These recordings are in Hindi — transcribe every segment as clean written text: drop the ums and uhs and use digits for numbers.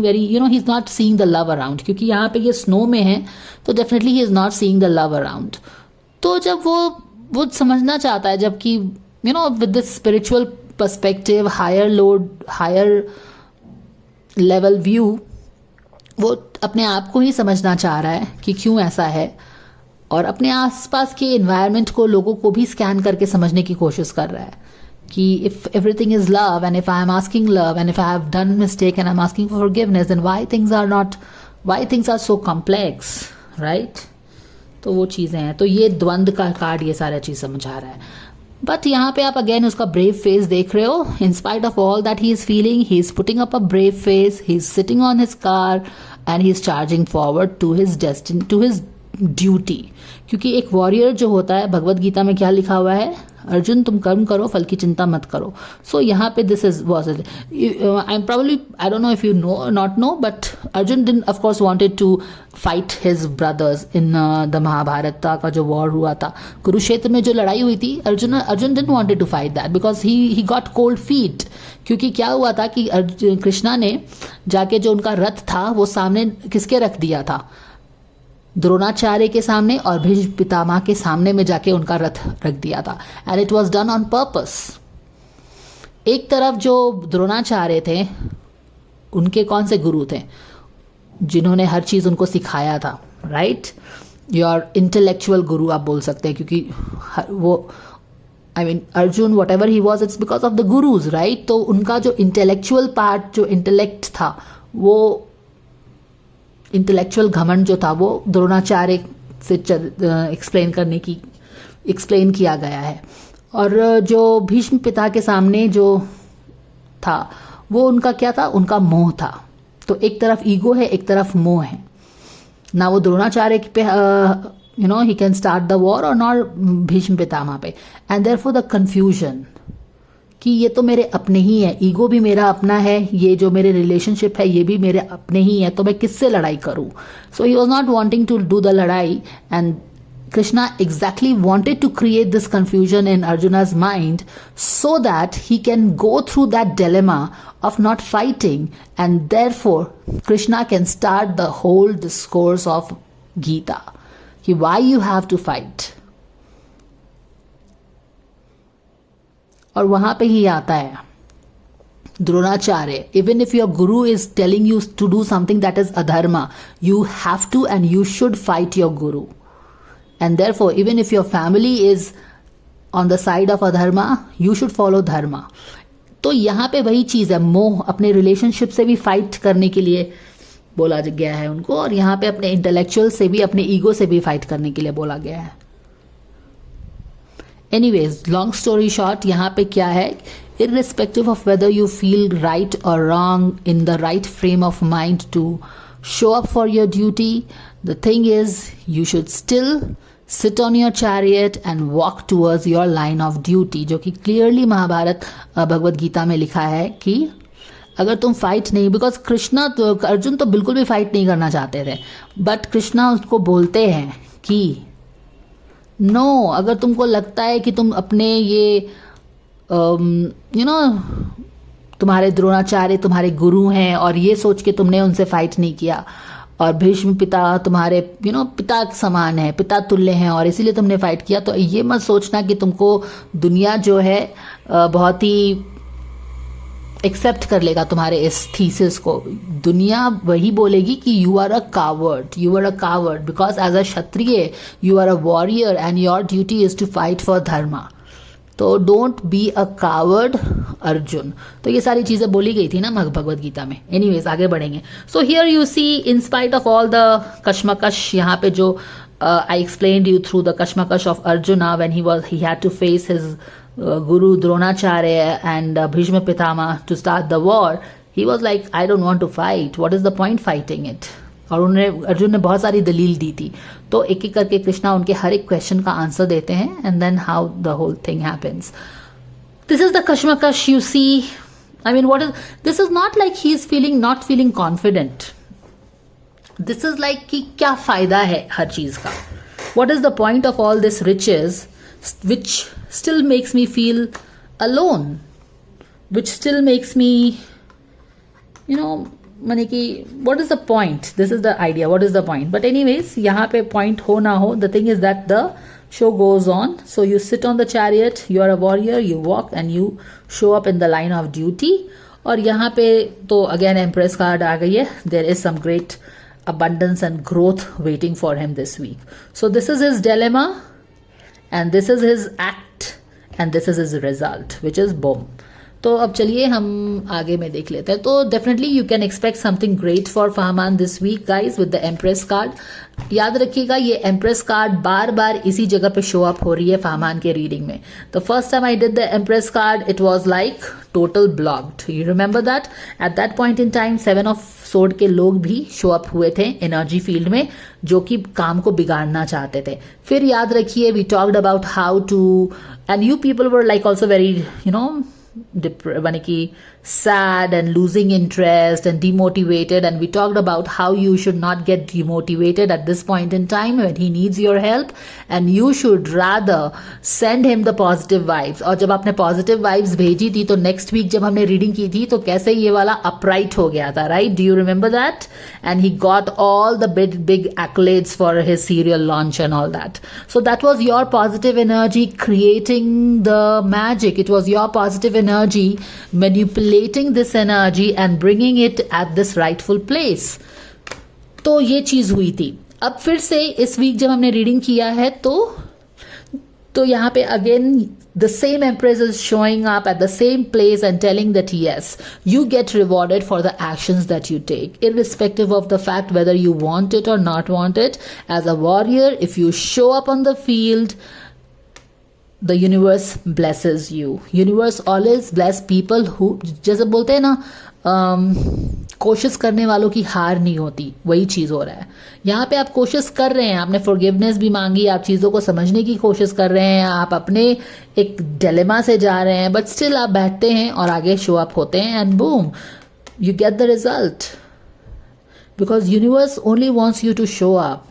Very he is not seeing the love around, क्योंकि यहाँ पे ये स्नो में है तो definitely he is not seeing the love around. तो जब वो समझना चाहता है, जबकि with this spiritual perspective, higher level view, वो अपने आप को ही समझना चाह रहा है कि क्यों ऐसा है, और अपने आसपास के एनवायरनमेंट को, लोगों को भी स्कैन करके समझने की कोशिश कर रहा है कि if everything is love and if I am asking love and if I have done mistake and I am asking for forgiveness, then why things are so complex, right. तो वो चीज़ें हैं. तो ये द्वंद्व का कार्ड ये सारा चीज़ समझा रहा है. बट यहाँ पे आप अगेन उसका ब्रेव फेस देख रहे हो. In spite of all that he is feeling, he is putting up a brave face, he is sitting on his car and he is charging forward to his destiny, to his duty. क्योंकि एक वॉरियर जो होता है, भगवत गीता में क्या लिखा हुआ है, अर्जुन तुम कर्म करो, फल की चिंता मत करो. सो यहाँ पे this is was I am probably, I don't know if you not know, but Arjun didn't of course wanted to fight his brothers in the Mahabharata का जो वॉर हुआ था, कुरुक्षेत्र में जो लड़ाई हुई थी, Arjun didn't wanted to fight that because he got cold feet. क्योंकि क्या हुआ था कि कृष्णा ने जाके जो उनका रथ था वो सामने किसके रख दिया था, द्रोणाचार्य के सामने और भीष्म पितामह के सामने में जाके उनका रथ रख दिया था. And it was done on purpose. एक तरफ जो द्रोणाचार्य थे, उनके कौन से गुरु थे, जिन्होंने हर चीज उनको सिखाया था, राइट. योर इंटेलेक्चुअल गुरु आप बोल सकते हैं, क्योंकि वो Arjun whatever he was, it's because of the gurus, right. तो उनका जो इंटेलेक्चुअल पार्ट, जो इंटेलेक्ट था, वो इंटेलेक्चुअल घमंड जो था, वो द्रोणाचार्य से एक्सप्लेन किया गया है. और जो भीष्म पिता के सामने जो था, वो उनका क्या था, उनका मोह था. तो एक तरफ ईगो है, एक तरफ मोह है ना. वो द्रोणाचार्य पे he can start the war और नॉट भीष्म पितामह पे. एंड देयरफॉर द कंफ्यूजन कि ये तो मेरे अपने ही है, ईगो भी मेरा अपना है, ये जो मेरे रिलेशनशिप है ये भी मेरे अपने ही है, तो मैं किससे लड़ाई करूं. So he was not wanting to do the लड़ाई, and Krishna exactly wanted to create this confusion in Arjuna's mind so that he can go through that dilemma of not fighting, and therefore Krishna can start the whole discourse of Gita कि why you have to fight. और वहां पे ही आता है Dronacharya, even if your guru is telling you to do something that is adharma, you have to and you should fight your guru. And therefore even if your family is on the side of adharma, you should follow dharma. तो यहाँ पे वही चीज है, मोह, अपने रिलेशनशिप से भी फाइट करने के लिए बोला गया है उनको, और यहाँ पे अपने इंटेलेक्चुअल से भी, अपने ईगो से भी फाइट करने के लिए बोला गया है. एनीवेज, लॉन्ग स्टोरी शॉर्ट, यहाँ पे क्या है, irrespective of whether you feel right or wrong, in the right frame of mind to show up for your duty, the thing is you should still sit on your chariot and walk towards your line of duty, जो कि क्लियरली महाभारत भगवत गीता में लिखा है कि अगर तुम फाइट नहीं, बिकॉज कृष्णा तो, अर्जुन तो बिल्कुल भी फाइट नहीं करना चाहते थे, बट कृष्णा उसको बोलते हैं कि नो, अगर तुमको लगता है कि तुम अपने ये तुम्हारे द्रोणाचार्य तुम्हारे गुरु हैं और ये सोच के तुमने उनसे फाइट नहीं किया, और भीष्म पिता तुम्हारे पिता समान है, पिता तुल्य हैं, और इसीलिए तुमने फाइट किया, तो ये मत सोचना कि तुमको दुनिया जो है बहुत ही एक्सेप्ट कर लेगा तुम्हारे इस थीसिस को. दुनिया वही बोलेगी कि you are a coward, because as a kshatriya you are a warrior and your duty is to fight for dharma. तो don't be a coward Arjun. तो ये सारी चीजें बोली गई थी ना भगवत गीता में. एनीवेज, आगे बढ़ेंगे. So here you see, in spite of all the कश्मकश, यहाँ पे जो I explained you through the कश्मकश of Arjuna when he had to face his Guru Dronacharya and Bhishma Pitama to start the war, he was like, I don't want to fight. What is the point fighting it? और उन्होंने, अर्जुन ने बहुत सारी दलील दी थी. तो एक एक करके कृष्णा उनके हर एक क्वेश्चन का आंसर देते हैं, and then how the whole thing happens. This is the कश्मकश you see. I mean, this is not like he is not feeling confident. This is like कि क्या फायदा है हर चीज का. What is the point of all this riches which still makes me feel alone, which still makes me माने कि what is the point, this is the idea, what is the point. But anyways यहाँ पे पॉइंट हो ना हो, the thing is that the show goes on. So you sit on the chariot, you are a warrior, you walk and you show up in the line of duty. और यहाँ पे तो अगेन एम्प्रेस कार्ड आ गई है. There is some great abundance and growth waiting for him this week. So this is his dilemma and this is his act and this is his result, which is boom. तो अब चलिए हम आगे में देख लेते हैं. तो definitely you can expect something great for फहमान this week guys with the empress card. याद रखिएगा ये एम्प्रेस कार्ड बार बार इसी जगह पे शो अप हो रही है फहमान के रीडिंग में. The first time I did the empress card it was like total blocked. You remember that at that point in time 7 of sword के लोग भी शो अप हुए थे एनर्जी फील्ड में, जो कि काम को बिगाड़ना चाहते थे. फिर याद रखिए we talked about how to, and you people were like also very यानी कि sad and losing interest and demotivated, and we talked about how you should not get demotivated at this point in time when he needs your help and you should rather send him the positive vibes. और जब आपने positive vibes भेजी थी तो next week जब हमने reading की थी तो कैसे ये वाला upright हो गया था, right? Do you remember that? And he got all the big accolades for his serial launch and all that. So that was your positive energy creating the magic. It was your positive energy manipulating this energy and bringing it at this rightful place. तो ये चीज हुई थी. अब फिर से इस वीक जब हमने रीडिंग किया है तो यहाँ पे again the same empress is showing up at the same place and telling that yes, you get rewarded for the actions that you take, irrespective of the fact whether you want it or not want it. As a warrior, if you show up on the field, the universe blesses you. Universe always bless people who, जैसे बोलते हैं ना, कोशिश करने वालों की हार नहीं होती, वही चीज़ हो रहा है यहाँ पे. आप कोशिश कर रहे हैं, आपने फॉरगिवनेस भी मांगी, आप चीज़ों को समझने की कोशिश कर रहे हैं, आप अपने एक डिलेमा से जा रहे हैं, बट स्टिल आप बैठते हैं और आगे शो अप होते हैं and boom you get the result. Because universe only wants you to show up.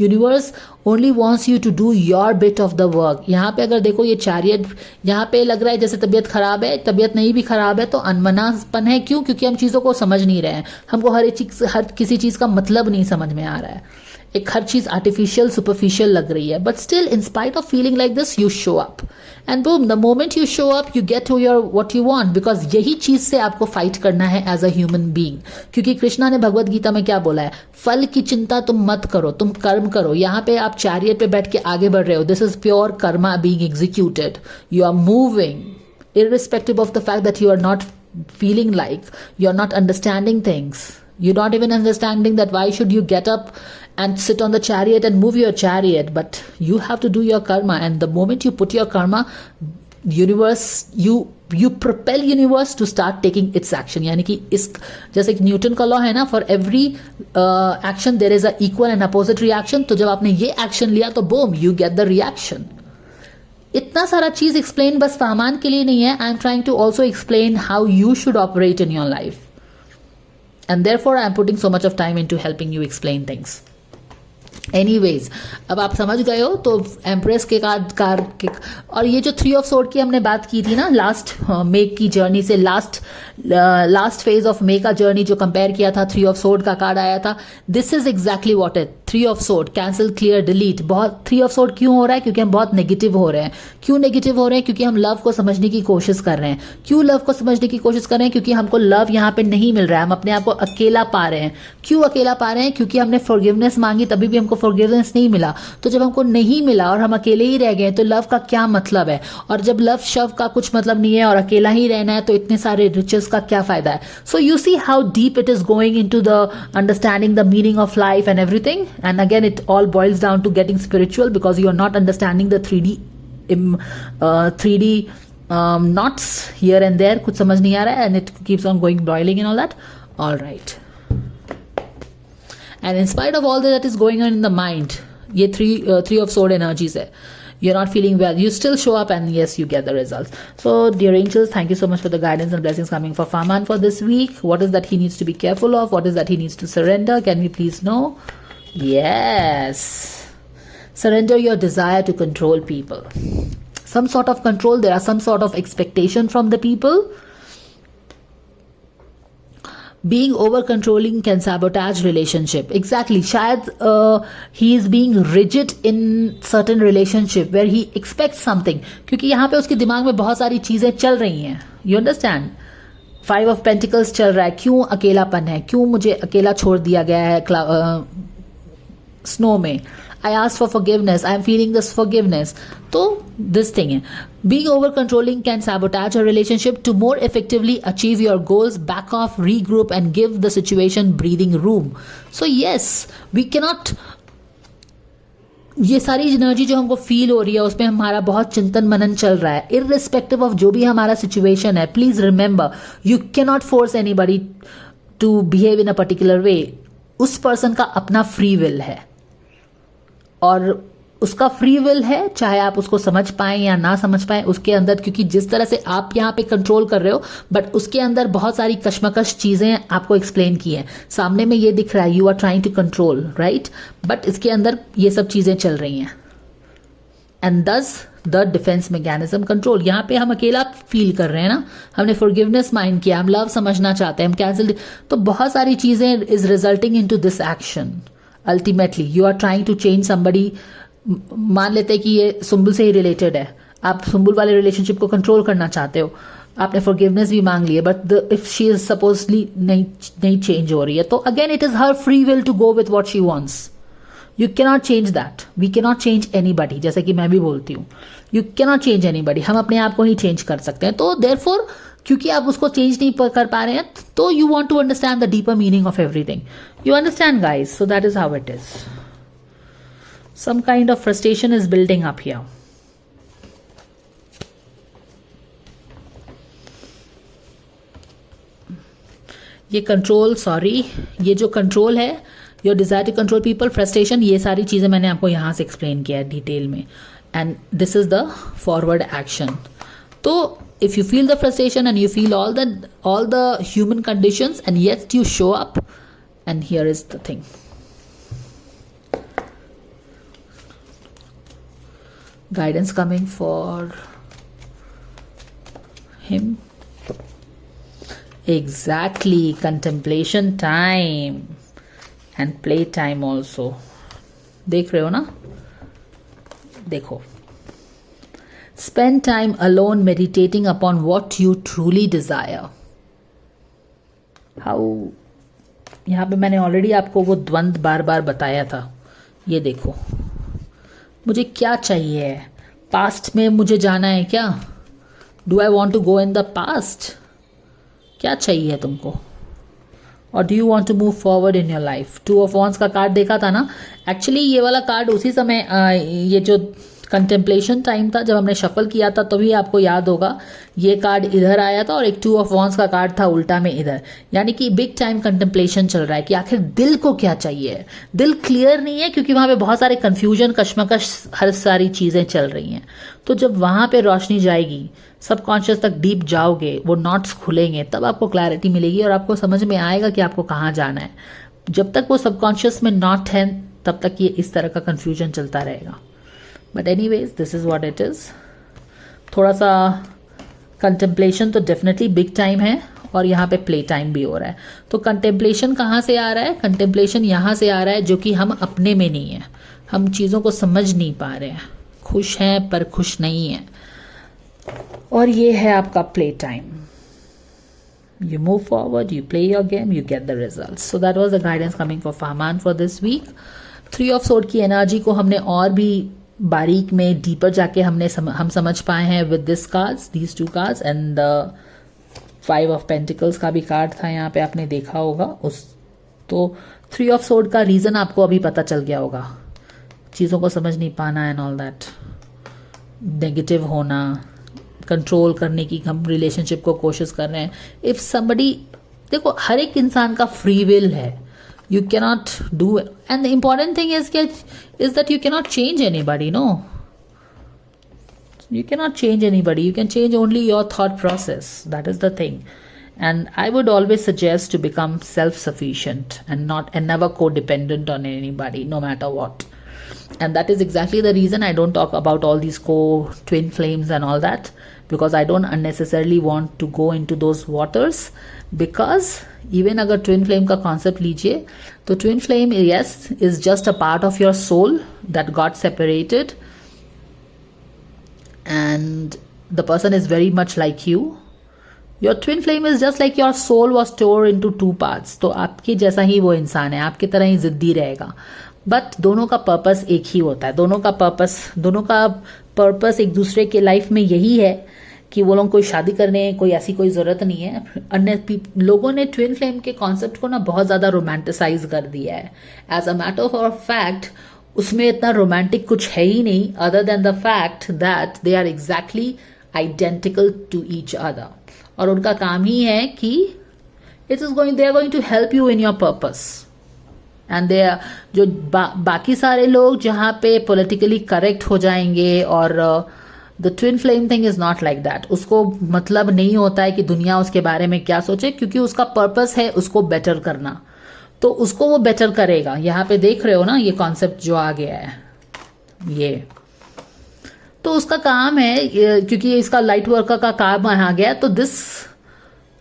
Universe only wants you to do your bit of the work. यहाँ पे अगर देखो ये चैरियट यहाँ पे लग रहा है जैसे तबीयत खराब है, तबीयत नहीं भी खराब है तो अनमनापन है. क्यों? क्योंकि हम चीज़ों को समझ नहीं रहे हैं, हमको हर किसी चीज़ का मतलब नहीं समझ में आ रहा है, एक हर चीज़ आर्टिफिशियल सुपरफिशियल लग रही है. But still in spite of feeling like this you show up and boom, the moment you show up you get your what you want. Because यही चीज़ से आपको फाइट करना है एज अ ह्यूमन बीइंग. क्योंकि कृष्णा ने भगवत गीता में क्या बोला है, फल की चिंता तुम मत करो, तुम कर्म करो. यहाँ पे आप चैरियट पे बैठ के आगे बढ़ रहे हो. This is pure karma being executed. You are moving irrespective of the fact that you are not feeling like, you are not understanding things. You're not even understanding that why should you get up and sit on the chariot and move your chariot, but you have to do your karma. And the moment you put your karma, universe, you propel universe to start taking its action. यानी कि इस जैसे कि न्यूटन का लॉ है ना, for every action there is a equal and opposite reaction. तो जब आपने ये एक्शन लिया तो boom you get the reaction. इतना सारा चीज एक्सप्लेन बस फहमान के लिए नहीं है. I am trying to also explain how you should operate in your life. And therefore I am putting so much of time into helping you explain things. Anyways, अब आप समझ गए हो. तो एम्प्रेस के कार्ड और ये जो 3 ऑफ सोर्ड की हमने बात की थी ना लास्ट मे की जर्नी से, लास्ट फेज ऑफ मे का जर्नी जो कंपेयर किया था, 3 ऑफ सोर्ड का कार्ड आया था. This is exactly what it 3 of sword, cancel, clear, delete. बहुत 3 ऑफ सोर्ड क्यों हो रहा है? क्योंकि हम बहुत नेगेटिव हो रहे हैं. क्यों नेगेटिव हो रहे हैं? क्योंकि हम लव को समझने की कोशिश कर रहे हैं. क्यों लव को समझने की कोशिश कर रहे हैं? क्योंकि हमको लव यहाँ पे नहीं मिल रहा है, हम अपने आप को अकेला पा रहे हैं. क्यों अकेला पा रहे हैं? क्योंकि हमने फॉरगिवनेस मांगी तभी भी हमको फॉरगिवनेस नहीं मिला. तो जब हमको नहीं मिला और हम अकेले ही रह गए तो लव का क्या मतलब है? और जब लव शव का कुछ मतलब नहीं है और अकेला ही रहना है तो इतने सारे रिचेस का क्या फायदा है? So you see how deep it is going into the understanding the meaning of life and everything. And again it all boils down to getting spiritual because you are not understanding the 3D knots here and there. कुछ समझ नहीं आ रहा है and it keeps on going boiling and all that. All right. And in spite of all that is going on in the mind, ये three of sword energies है. You're not feeling well, you still show up and yes, you get the results. So dear angels, thank you so much for the guidance and blessings coming for Fahman for this week. What is that he needs to be careful of? What is that he needs to surrender? Can we please know? Yes. Surrender your desire to control people. Some sort of control. There are some sort of expectation from the people. being over controlling can sabotage relationship. Exactly. शायद he is being rigid in certain relationship where he expects something, क्योंकि यहाँ पे उसके दिमाग में बहुत सारी चीजें चल रही हैं. You understand? 5 of Pentacles चल रहा है. क्यों अकेलापन है, क्यों मुझे अकेला छोड़ दिया गया है स्नो में. I asked for forgiveness. I am feeling this forgiveness. तो this thing है. Being over controlling can sabotage a relationship. To more effectively achieve your goals, back off, regroup, and give the situation breathing room. So yes, we cannot. ये सारी एनर्जी जो हमको फील हो रही है उसमें हमारा बहुत चिंतन मनन चल रहा है. इररिस्पेक्टिव ऑफ जो भी हमारा सिचुएशन है, please remember you can not force anybody to behave in a particular way. उस पर्सन का अपना फ्री विल है और उसका फ्री विल है, चाहे आप उसको समझ पाए या ना समझ पाए उसके अंदर, क्योंकि जिस तरह से आप यहाँ पे कंट्रोल कर रहे हो बट उसके अंदर बहुत सारी कश्मकश चीजें आपको एक्सप्लेन की हैं. सामने में ये दिख रहा है you are trying to control, right, but इसके अंदर ये सब चीजें चल रही हैं. एंड दस द डिफेंस मैकेनिज्म कंट्रोल. यहाँ पे हम अकेला फील कर रहे हैं ना, हमने फॉरगिवनेस माइंड किया, हम लव समझना चाहते हैं, हम कैंसिल, तो बहुत सारी चीजें is resulting in to this action. Ultimately you are trying to change somebody. मान लेते हैं कि ये सुंबुल से ही रिलेटेड है, आप सुंबुल वाले रिलेशनशिप को कंट्रोल करना चाहते हो, आपने फॉरगिवनेस भी मांग ली है, but if she is supposedly नहीं चेंज हो रही है, तो again it is her free will to go with what she wants. You cannot change that. We cannot change anybody. जैसे कि मैं भी बोलती हूँ, यू कैनॉट चेंज एनीबडी. हम अपने आप को ही चेंज कर सकते हैं. तो देयरफॉर क्योंकि आप उसको चेंज नहीं कर पा रहे हैं, तो you want to understand the deeper meaning of everything. You understand, guys? So that is how it is. Some kind of frustration is building up here. ये कंट्रोल, सॉरी, ये जो कंट्रोल है, your desire to control people, frustration, ये सारी चीजें मैंने आपको यहां से एक्सप्लेन किया है डिटेल में. And this is the forward action. तो if you feel the frustration and you feel all the human conditions and yet you show up, and here is the thing. Guidance coming for him. Exactly. Contemplation time and play time also. देख रहे हो ना? देखो. Spend time alone meditating upon what you truly desire. How? यहाँ पे मैंने ऑलरेडी आपको वो द्वंद बार बार बताया था. ये देखो, मुझे क्या चाहिए? पास्ट में मुझे जाना है क्या? Do I want to go in the past? क्या चाहिए तुमको? और do you want to move forward in your life? 2 of Wands का कार्ड देखा था ना. एक्चुअली ये वाला कार्ड उसी समय ये जो कंटेम्पलेशन टाइम था जब हमने शफल किया था, तभी आपको याद होगा ये कार्ड इधर आया था और एक 2 of Wands का कार्ड था उल्टा में इधर. यानी कि बिग टाइम कंटेम्पलेशन चल रहा है कि आखिर दिल को क्या चाहिए. दिल क्लियर नहीं है क्योंकि वहां पे बहुत सारे कंफ्यूजन, कश्मकश, हर सारी चीजें चल रही हैं. तो जब वहां पे रोशनी जाएगी, सबकॉन्शियस तक डीप जाओगे, वो नॉट्स खुलेंगे, तब आपको क्लैरिटी मिलेगी और आपको समझ में आएगा कि आपको कहाँ जाना है. जब तक वो सबकॉन्शियस में नॉट है तब तक ये इस तरह का कंफ्यूजन चलता रहेगा. But anyways, this is what it is. थोड़ा सा कंटेम्पलेशन तो डेफिनेटली बिग टाइम है और यहाँ पे प्ले टाइम भी हो रहा है. तो कंटेम्पलेशन कहाँ से आ रहा है? कंटेम्पलेशन यहाँ से आ रहा है जो कि हम अपने में नहीं है, हम चीज़ों को समझ नहीं पा रहे हैं, खुश हैं पर खुश नहीं है. और ये है आपका play time. You move forward, you play your game, you get the results. So that was the guidance coming for Fahman for this week. 3 of Swords की एनर्जी को हमने और भी बारीक में डीपर जाके हम समझ पाए हैं with this cards, these 2 cards, and the 5 of Pentacles का भी कार्ड था यहाँ पे, आपने देखा होगा उस. तो 3 of Swords का रीजन आपको अभी पता चल गया होगा. चीज़ों को समझ नहीं पाना एंड ऑल दैट, नेगेटिव होना, कंट्रोल करने की हम रिलेशनशिप को कोशिश कर रहे हैं. इफ समबडी, देखो हर एक इंसान का फ्री विल है, you cannot do, and the important thing is that you cannot change anybody. No, you cannot change anybody. You can change only your thought process. That is the thing. And I would always suggest to become self-sufficient and never codependent on anybody, no matter what. And that is exactly the reason I don't talk about all these twin flames and all that, because I don't unnecessarily want to go into those waters, because even अगर ट्विन फ्लेम का कॉन्सेप्ट लीजिए तो twin flame yes is just a part of your soul that got separated and the person is very much like you. Your twin flame is just like your soul was tore into two parts. तो आपके जैसा ही वो इंसान है, आपकी तरह ही जिद्दी रहेगा, बट दोनों का पर्पस एक ही होता है. दोनों का पर्पस एक दूसरे के लाइफ में यही है कि वो लोग कोई शादी करने कोई ऐसी कोई ज़रूरत नहीं है. अन्य लोगों ने ट्विन फ्लेम के कॉन्सेप्ट को ना बहुत ज़्यादा रोमांटिसाइज कर दिया है. As a matter of fact उसमें इतना रोमांटिक कुछ है ही नहीं, other than the fact that they are exactly identical to each other. और उनका काम ही है कि they are going to help you in your purpose. And they जो बाकी सारे लोग जहाँ पे पॉलिटिकली करेक्ट हो जाएंगे, और the twin flame thing is not like that. उसको मतलब नहीं होता है कि दुनिया उसके बारे में क्या सोचे, क्योंकि उसका पर्पस है उसको बेटर करना, तो उसको वो बेटर करेगा. यहाँ पे देख रहे हो ना ये कॉन्सेप्ट जो आ गया है, ये तो उसका काम है, क्योंकि इसका लाइट वर्कर का काम आ गया. तो दिस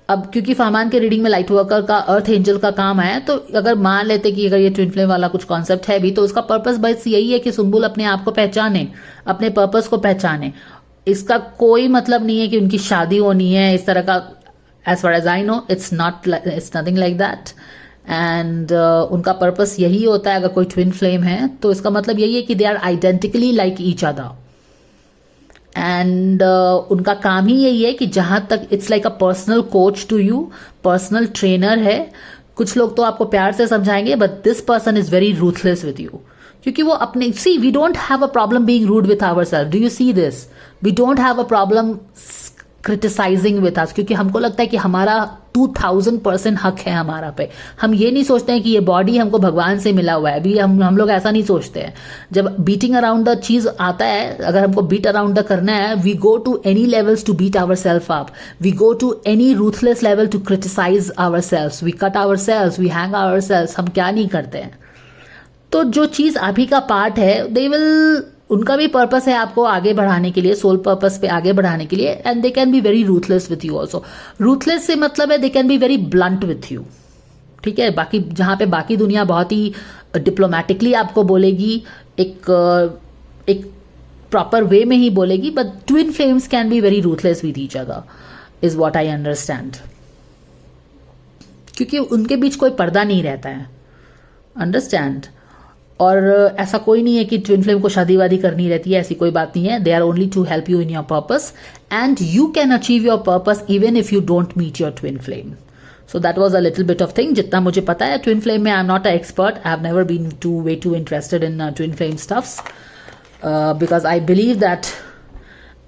अब क्योंकि फहमान के रीडिंग में लाइट वर्कर का अर्थ एंजल का काम आया, तो अगर मान लेते कि अगर ये ट्विन फ्लेम वाला कुछ कॉन्सेप्ट है भी, तो उसका पर्पस बस यही है कि सुम्बुल अपने आप को पहचाने, अपने पर्पस को पहचाने. इसका कोई मतलब नहीं है कि उनकी शादी होनी है इस तरह का. As far as I know it's nothing like that. And उनका पर्पस यही होता है, अगर कोई ट्विन फ्लेम है तो इसका मतलब यही है कि they are identically like each other. And उनका काम ही यही है कि जहां तक it's like a personal coach to you, personal trainer है. कुछ लोग तो आपको प्यार से समझाएंगे, but this person is very ruthless with you, क्योंकि वो अपने we don't have a problem being rude with ourself. Do you see this? We don't have a problem criticising with us, क्योंकि हमको लगता है कि हमारा 2000% हक है हमारा पे. हम ये नहीं सोचते हैं कि ये बॉडी हमको भगवान से मिला हुआ है. अभी हम लोग ऐसा नहीं सोचते हैं. जब बीटिंग अराउंड द चीज आता है, अगर हमको बीट अराउंड द करना है, we go to any levels to beat our self up. We go to any ruthless level to criticise our self. We cut our self, we hang our self. हम क्या नहीं करते हैं. तो जो चीज अभी का पार्ट है, दे विल, उनका भी पर्पस है आपको आगे बढ़ाने के लिए, सोल पर्पस पे आगे बढ़ाने के लिए. And they can be very ruthless with you also. Ruthless से मतलब है they can be very blunt with you. ठीक है, बाकी जहां पे बाकी दुनिया बहुत ही डिप्लोमेटिकली आपको बोलेगी, एक प्रॉपर वे में ही बोलेगी, but twin flames can be very ruthless with each other, is what I understand. क्योंकि उनके बीच कोई पर्दा नहीं रहता है. अंडरस्टैंड. और ऐसा कोई नहीं है कि ट्विन फ्लेम को शादी वादी करनी रहती है, ऐसी कोई बात नहीं है. They are only to help you in your purpose, and you can achieve your purpose even if you don't meet your twin flame. So that was a little bit of thing जितना मुझे पता है ट्विन फ्लेम में. I am not a expert, I have never been way too interested in twin flame stuffs, because I believe that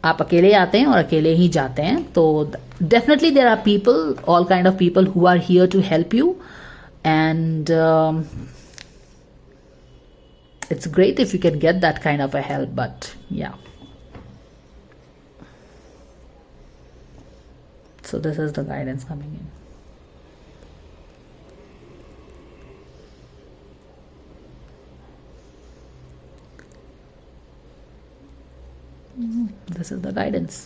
आप अकेले आते हैं और अकेले ही जाते हैं. तो definitely there are people, all kind of people who are here to help you, and it's great if you can get that kind of a help. But yeah, so this is the guidance coming in. This is the guidance.